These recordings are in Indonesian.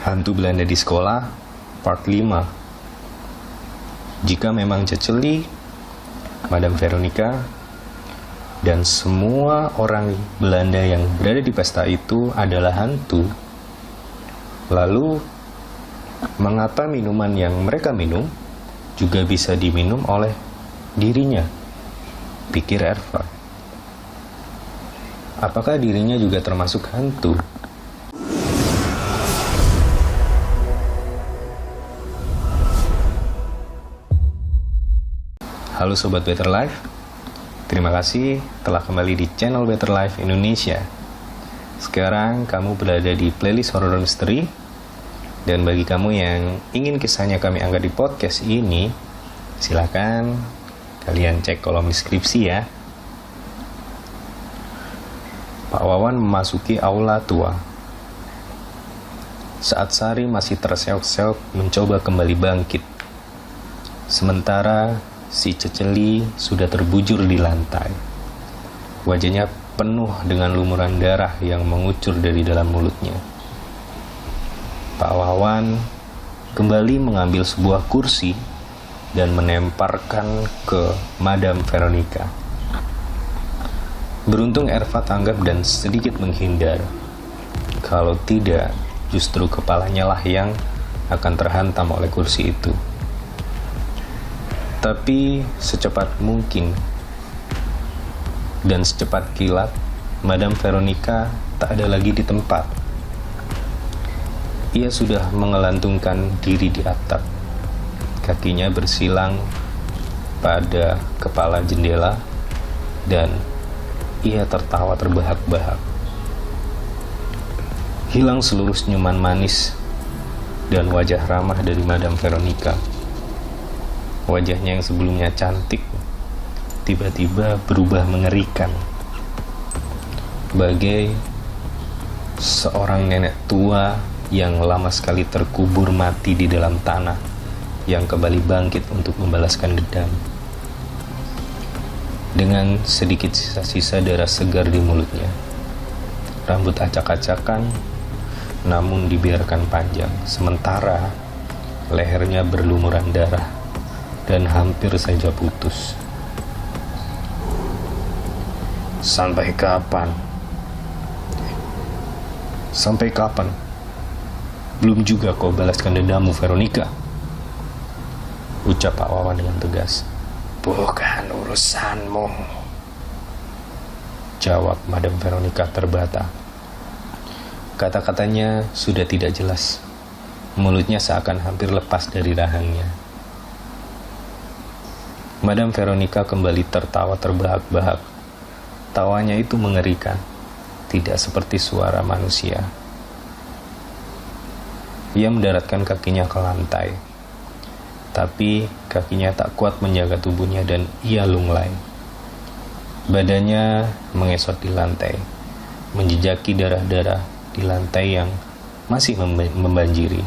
Hantu Belanda di Sekolah, Part 5. Jika memang Ceceli, Madam Veronica, dan semua orang Belanda yang berada di pesta itu adalah hantu, lalu mengapa minuman yang mereka minum juga bisa diminum oleh dirinya? Pikir Erva. Apakah dirinya juga termasuk hantu? Halo Sobat Better Life, terima kasih telah kembali di channel Better Life Indonesia. Sekarang kamu berada di playlist horror misteri, dan bagi kamu yang ingin kisahnya kami angkat di podcast ini, silakan kalian cek kolom deskripsi ya. Pak Wawan memasuki aula tua. Saat Sari masih terseok-seok mencoba kembali bangkit, sementara si Ceceli sudah terbujur di lantai. Wajahnya penuh dengan lumuran darah yang mengucur dari dalam mulutnya. Pak Wawan kembali mengambil sebuah kursi dan menemparkan ke Madam Veronica. Beruntung Erva tanggap dan sedikit menghindar. Kalau tidak, justru kepalanya lah yang akan terhantam oleh kursi itu. Tapi secepat mungkin dan secepat kilat, Madam Veronica tak ada lagi di tempat. Ia sudah mengelantungkan diri di atap. Kakinya bersilang pada kepala jendela dan ia tertawa terbahak-bahak. Hilang seluruh senyuman manis dan wajah ramah dari Madam Veronica. Wajahnya yang sebelumnya cantik tiba-tiba berubah mengerikan, bagai seorang nenek tua yang lama sekali terkubur mati di dalam tanah, yang kembali bangkit untuk membalaskan dendam. Dengan sedikit sisa-sisa darah segar di mulutnya, rambut acak-acakan namun dibiarkan panjang, sementara lehernya berlumuran darah dan hampir saja putus. Sampai kapan? Sampai kapan? Belum juga kau balaskan dendammu, Veronica? Ucap Pak Wawan dengan tegas. Bukan urusanmu, jawab Madam Veronica terbata. Kata-katanya sudah tidak jelas. Mulutnya seakan hampir lepas dari rahangnya. Madam Veronica kembali tertawa terbahak-bahak. Tawanya itu mengerikan, tidak seperti suara manusia. Ia mendaratkan kakinya ke lantai, tapi kakinya tak kuat menjaga tubuhnya dan ia lunglai. Badannya mengesot di lantai, menjejaki darah-darah di lantai yang masih membanjiri.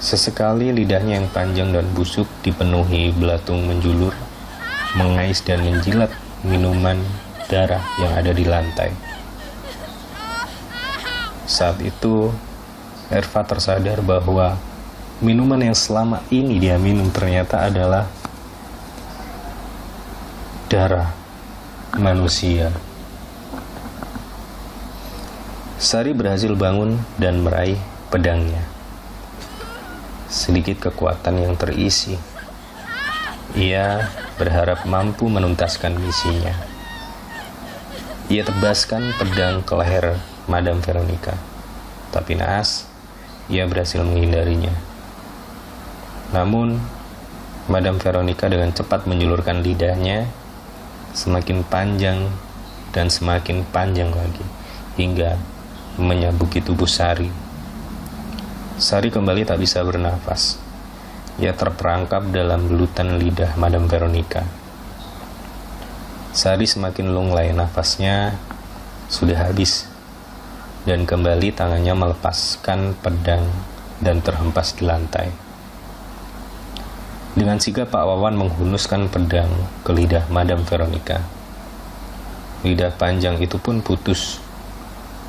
Sesekali lidahnya yang panjang dan busuk dipenuhi belatung menjulur, mengais dan menjilat minuman darah yang ada di lantai. Saat itu, Erva tersadar bahwa minuman yang selama ini dia minum ternyata adalah darah manusia. Sari berhasil bangun dan meraih pedangnya. Sedikit kekuatan yang terisi. Ia berharap mampu menuntaskan misinya. Ia tebaskan pedang ke leher Madam Veronica, tapi naas, ia berhasil menghindarinya. Namun, Madam Veronica dengan cepat menjulurkan lidahnya, semakin panjang dan semakin panjang lagi, hingga menyabuki tubuh Sari. Sari kembali tak bisa bernafas. Ia terperangkap dalam belutan lidah Madam Veronica. Sari semakin lunglai, nafasnya sudah habis, dan kembali tangannya melepaskan pedang dan terhempas di lantai. Dengan sigap Pak Wawan menghunuskan pedang ke lidah Madam Veronica. Lidah panjang itu pun putus,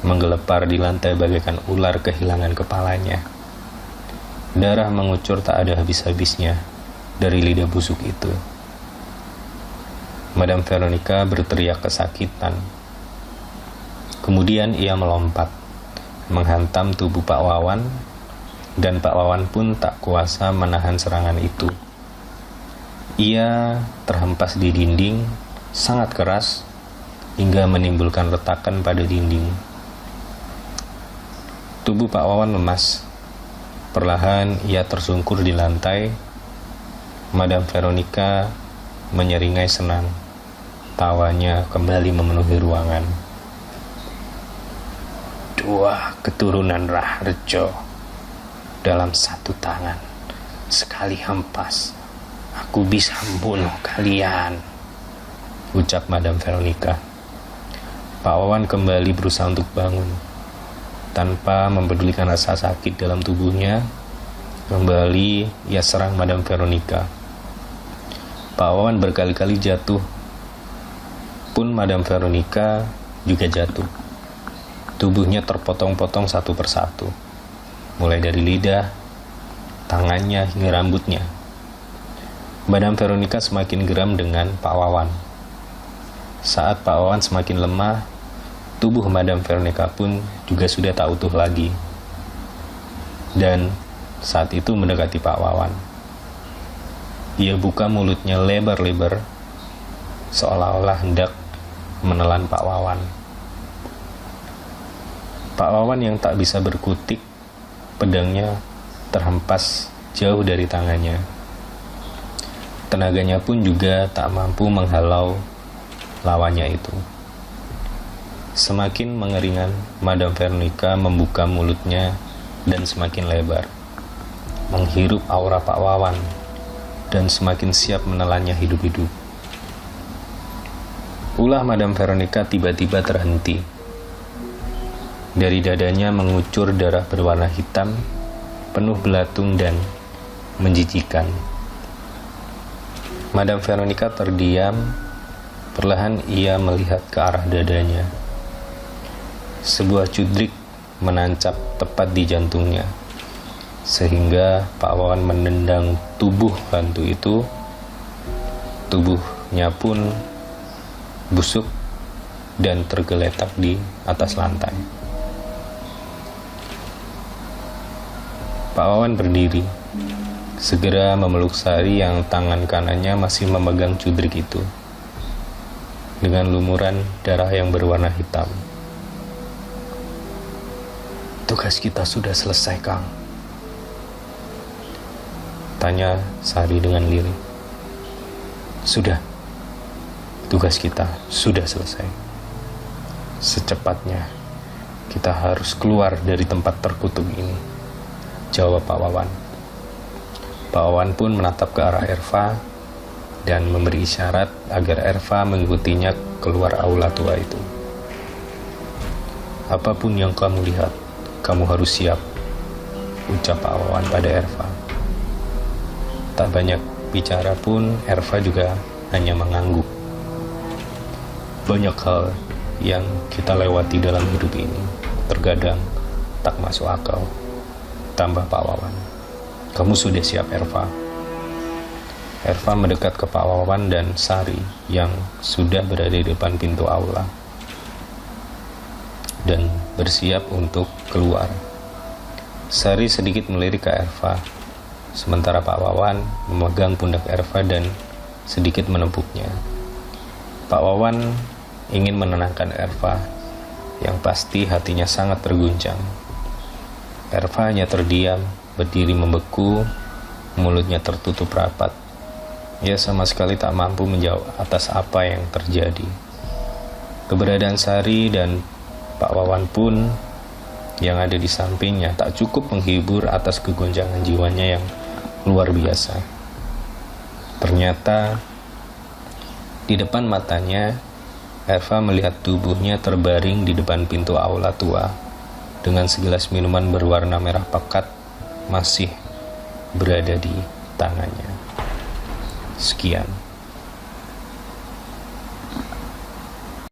menggelepar di lantai bagaikan ular kehilangan kepalanya. Darah mengucur tak ada habis-habisnya dari lidah busuk itu. Madam Veronica berteriak kesakitan. Kemudian ia melompat, menghantam tubuh Pak Wawan, dan Pak Wawan pun tak kuasa menahan serangan itu. Ia terhempas di dinding sangat keras hingga menimbulkan retakan pada dinding. Tubuh Pak Wawan lemas. Perlahan ia tersungkur di lantai. Madam Veronica menyeringai senang. Tawanya kembali memenuhi ruangan. 2 keturunan Raharjo dalam 1 tangan. Sekali hempas, aku bisa membunuh kalian, ucap Madam Veronica. Pak Wawan kembali berusaha untuk bangun. Tanpa mempedulikan rasa sakit dalam tubuhnya, kembali ia serang Madam Veronica. Pak Wawan berkali-kali jatuh, pun Madam Veronica juga jatuh. Tubuhnya terpotong-potong satu persatu, mulai dari lidah, tangannya hingga rambutnya. Madam Veronica semakin geram dengan Pak Wawan. Saat Pak Wawan semakin lemah, tubuh Madam Veronica pun juga sudah tak utuh lagi. Dan saat itu mendekati Pak Wawan. Ia buka mulutnya lebar-lebar, seolah-olah hendak menelan Pak Wawan. Pak Wawan yang tak bisa berkutik, pedangnya terhempas jauh dari tangannya. Tenaganya pun juga tak mampu menghalau lawannya itu. Semakin mengeringan, Madam Veronica membuka mulutnya dan semakin lebar, menghirup aura Pak Wawan, dan semakin siap menelannya hidup-hidup. Ulah Madam Veronica tiba-tiba terhenti. Dari dadanya mengucur darah berwarna hitam, penuh belatung dan menjijikan. Madam Veronica terdiam. Perlahan ia melihat ke arah dadanya. Sebuah cudrik menancap tepat di jantungnya, sehingga Pak Wawan menendang tubuh hantu itu. Tubuhnya pun busuk dan tergeletak di atas lantai. Pak Wawan berdiri, segera memeluk Sari yang tangan kanannya masih memegang cudrik itu, dengan lumuran darah yang berwarna hitam. Tugas kita sudah selesai, Kang, tanya Sari dengan lirih. Sudah, tugas kita sudah selesai. Secepatnya kita harus keluar dari tempat terkutuk ini, jawab Pak Wawan. Pak Wawan pun menatap ke arah Erva dan memberi isyarat agar Erva mengikutinya keluar aula tua itu. Apapun yang kamu lihat, kamu harus siap, ucap Pak Wawan pada Erva. Tak banyak bicara pun, Erva juga hanya mengangguk. Banyak hal yang kita lewati dalam hidup ini terkadang tak masuk akal, tambah Pak Wawan. Kamu sudah siap, Erva? Erva mendekat ke Pak Wawan dan Sari yang sudah berada di depan pintu aula dan bersiap untuk keluar. Sari sedikit melirik ke Erva, sementara Pak Wawan memegang pundak Erva dan sedikit menepuknya. Pak Wawan ingin menenangkan Erva, yang pasti hatinya sangat terguncang. Erva hanya terdiam, berdiri membeku, mulutnya tertutup rapat. Ia sama sekali tak mampu menjawab atas apa yang terjadi. Keberadaan Sari dan Pak Wawan pun yang ada di sampingnya tak cukup menghibur atas kegoncangan jiwanya yang luar biasa. Ternyata di depan matanya, Erva melihat tubuhnya terbaring di depan pintu aula tua dengan segelas minuman berwarna merah pekat masih berada di tangannya. Sekian.